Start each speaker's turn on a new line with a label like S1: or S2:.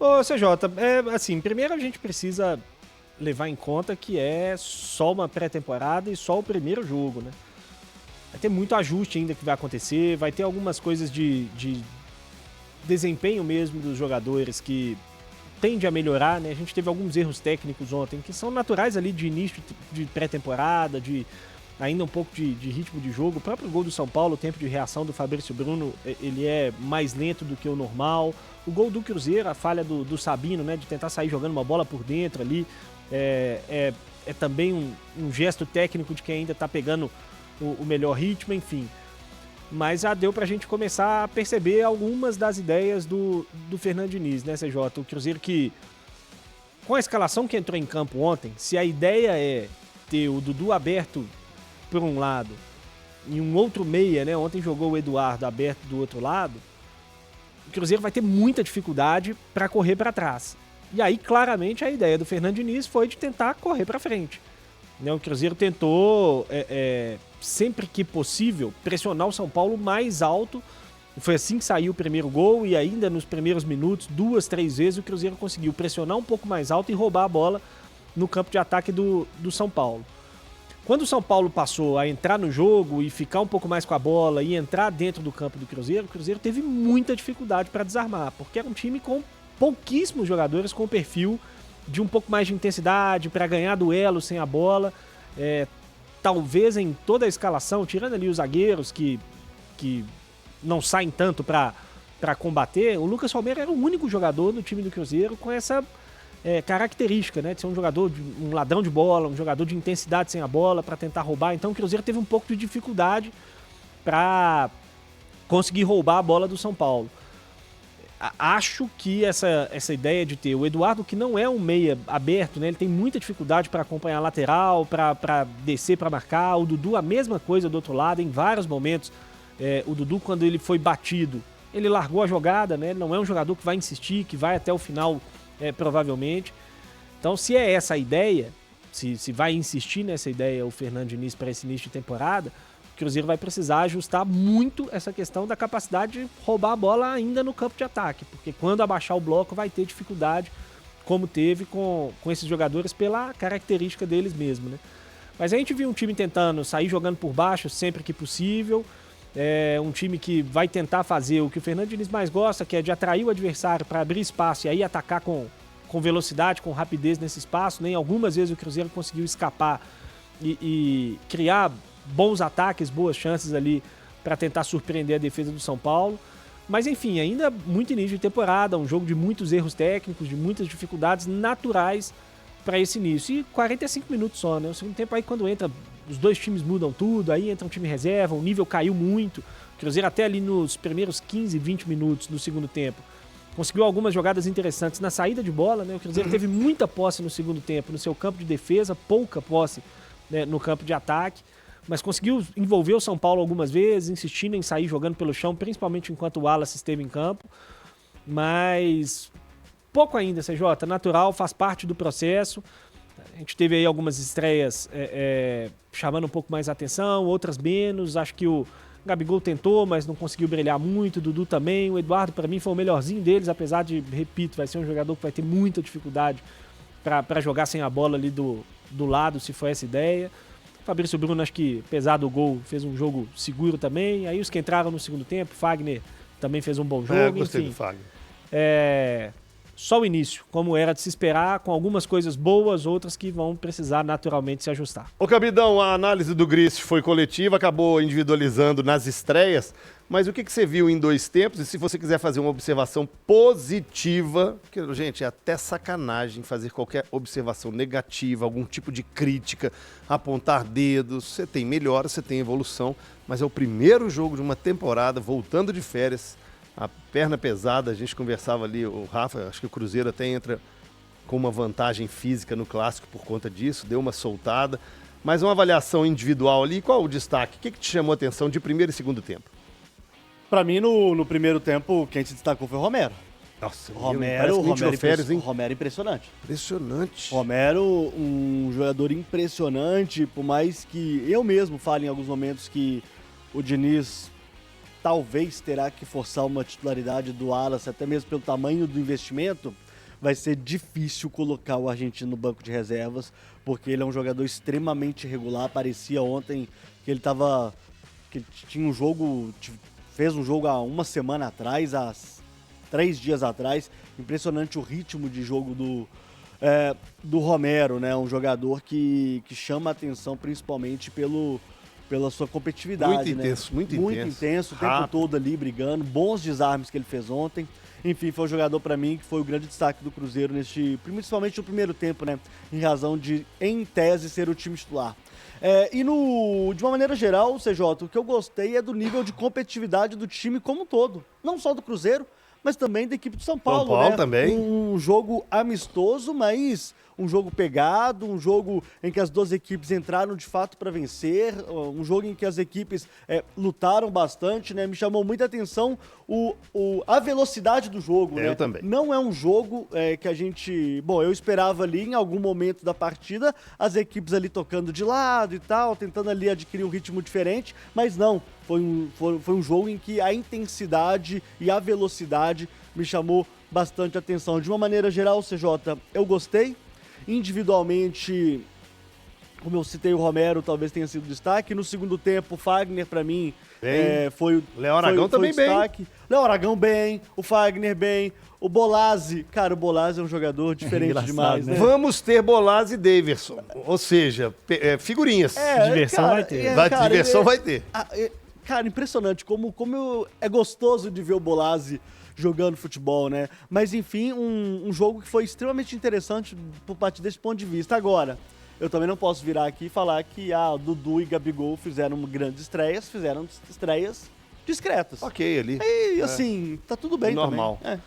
S1: Ô, CJ, assim, primeiro a gente precisa levar em conta que é só uma pré-temporada e só o primeiro jogo, né? Vai ter muito ajuste ainda que vai acontecer, vai ter algumas coisas de desempenho mesmo dos jogadores que tende a melhorar, né? A gente teve alguns erros técnicos ontem que são naturais ali de início de pré-temporada, de ainda um pouco de ritmo de jogo. O próprio gol do São Paulo, o tempo de reação do Fabrício Bruno, ele é mais lento do que o normal. O gol do Cruzeiro, a falha do Sabino, né, de tentar sair jogando uma bola por dentro ali, é também um gesto técnico de quem ainda tá pegando o melhor ritmo, enfim. Mas já deu pra gente começar a perceber algumas das ideias do Fernando Diniz, né, CJ? O Cruzeiro que, com a escalação que entrou em campo ontem, se a ideia é ter o Dudu aberto por um lado e um outro meia, né? Ontem jogou o Eduardo aberto do outro lado, o Cruzeiro vai ter muita dificuldade para correr para trás. E aí, claramente, a ideia do Fernando Diniz foi de tentar correr para frente. O Cruzeiro tentou, sempre que possível, pressionar o São Paulo mais alto. Foi assim que saiu o primeiro gol e ainda nos primeiros minutos, 2, 3 vezes, o Cruzeiro conseguiu pressionar um pouco mais alto e roubar a bola no campo de ataque do São Paulo. Quando o São Paulo passou a entrar no jogo e ficar um pouco mais com a bola e entrar dentro do campo do Cruzeiro, o Cruzeiro teve muita dificuldade para desarmar, porque era um time com pouquíssimos jogadores com perfil de um pouco mais de intensidade, para ganhar duelo sem a bola. Talvez em toda a escalação, tirando ali os zagueiros que não saem tanto para combater, o Lucas Palmeira era o único jogador no time do Cruzeiro com essa característica, né, de ser um jogador, um ladrão de bola, um jogador de intensidade sem a bola para tentar roubar. Então o Cruzeiro teve um pouco de dificuldade para conseguir roubar a bola do São Paulo. Acho que essa ideia de ter o Eduardo, que não é um meia aberto, né, ele tem muita dificuldade para acompanhar a lateral, para descer, para marcar. O Dudu, a mesma coisa do outro lado, em vários momentos. O Dudu, quando ele foi batido, ele largou a jogada, né, ele não é um jogador que vai insistir, que vai até o final, provavelmente. Então, se é essa a ideia, se vai insistir nessa ideia o Fernando Diniz para esse início de temporada, o Cruzeiro vai precisar ajustar muito essa questão da capacidade de roubar a bola ainda no campo de ataque, porque quando abaixar o bloco vai ter dificuldade, como teve com esses jogadores pela característica deles mesmo, né? Mas a gente viu um time tentando sair jogando por baixo sempre que possível, um time que vai tentar fazer o que o Fernando Diniz mais gosta, que é de atrair o adversário para abrir espaço e aí atacar com velocidade, com rapidez nesse espaço. Nem algumas vezes o Cruzeiro conseguiu escapar e criar bons ataques, boas chances ali para tentar surpreender a defesa do São Paulo. Mas enfim, ainda muito início de temporada, um jogo de muitos erros técnicos, de muitas dificuldades naturais para esse início. E 45 minutos só, né? O segundo tempo aí quando entra, os dois times mudam tudo, aí entra um time reserva, o nível caiu muito. O Cruzeiro até ali nos primeiros 15, 20 minutos do segundo tempo conseguiu algumas jogadas interessantes na saída de bola, né? O Cruzeiro teve muita posse no segundo tempo no seu campo de defesa, pouca posse, né, no campo de ataque, mas conseguiu envolver o São Paulo algumas vezes, insistindo em sair jogando pelo chão, principalmente enquanto o Wallace esteve em campo. Mas pouco ainda, CJ, natural, faz parte do processo. A gente teve aí algumas estreias chamando um pouco mais a atenção, outras menos. Acho que o Gabigol tentou, mas não conseguiu brilhar muito. O Dudu também. O Eduardo, para mim, foi o melhorzinho deles, apesar de, repito, vai ser um jogador que vai ter muita dificuldade para jogar sem a bola ali do lado, se for essa ideia. O Fabrício Bruno, acho que, apesar do gol, fez um jogo seguro também. Aí os que entraram no segundo tempo, Fagner também fez um bom jogo.
S2: Gostei
S1: enfim,
S2: do Fagner.
S1: Só o início, como era de se esperar, com algumas coisas boas, outras que vão precisar naturalmente se ajustar.
S2: Ô Cabidão, a análise do Grice foi coletiva, acabou individualizando nas estreias, mas o que você viu em 2 tempos? E se você quiser fazer uma observação positiva, que, gente, é até sacanagem fazer qualquer observação negativa, algum tipo de crítica, apontar dedos, você tem melhora, você tem evolução, mas é o primeiro jogo de uma temporada, voltando de férias, a perna pesada, a gente conversava ali, o Rafa, acho que o Cruzeiro até entra com uma vantagem física no Clássico por conta disso, deu uma soltada, mas uma avaliação individual ali, qual o destaque? O que te chamou a atenção de primeiro e segundo tempo?
S3: Pra mim, no primeiro tempo, quem se destacou foi o Romero.
S2: Nossa,
S3: Romero impressionante.
S2: Impressionante.
S3: Romero, um jogador impressionante, por mais que eu mesmo fale em alguns momentos que o Diniz talvez terá que forçar uma titularidade do Wallace, até mesmo pelo tamanho do investimento, vai ser difícil colocar o argentino no banco de reservas, porque ele é um jogador extremamente regular. Parecia ontem que ele tinha um jogo, fez um jogo há uma semana atrás, há 3 dias atrás. Impressionante o ritmo de jogo do Romero, né? Um jogador que chama a atenção principalmente pela sua competitividade.
S2: Muito intenso,
S3: né?
S2: muito intenso.
S3: O tempo todo ali brigando, bons desarmes que ele fez ontem. Enfim, foi um jogador para mim que foi o grande destaque do Cruzeiro principalmente no primeiro tempo, né? Em razão de, em tese, ser o time titular. De uma maneira geral, CJ, o que eu gostei é do nível de competitividade do time como um todo. Não só do Cruzeiro, mas também da equipe de São Paulo.
S2: São Paulo
S3: né?
S2: também.
S3: Um jogo amistoso, mas um jogo pegado, um jogo em que as duas equipes entraram de fato para vencer, um jogo em que as equipes lutaram bastante, né? Me chamou muita atenção a velocidade do jogo, né?
S2: Eu também.
S3: Não é um jogo que a gente... Bom, eu esperava ali em algum momento da partida as equipes ali tocando de lado e tal, tentando ali adquirir um ritmo diferente, mas não. Foi um jogo em que a intensidade e a velocidade me chamou bastante atenção. De uma maneira geral, CJ, eu gostei. Individualmente, como eu citei, o Romero talvez tenha sido destaque. No segundo tempo, o Fagner, para mim, foi
S2: Léo Aragão também
S3: destaque. Léo Aragão bem, o Fagner bem, o Bolazzi. Cara, o Bolazzi é um jogador diferente demais, né?
S2: Vamos ter Bolazzi e Daverson. Ou seja, figurinhas.
S1: Diversão vai ter.
S2: Diversão vai ter.
S3: Cara, impressionante como é gostoso de ver o Bolazzi jogando futebol, né? Mas enfim, um jogo que foi extremamente interessante por parte desse ponto de vista. Agora, eu também não posso virar aqui e falar que Dudu e Gabigol fizeram grandes estreias, fizeram estreias discretas.
S2: Ok, ali.
S3: E assim, tá tudo bem
S2: normal.
S3: também.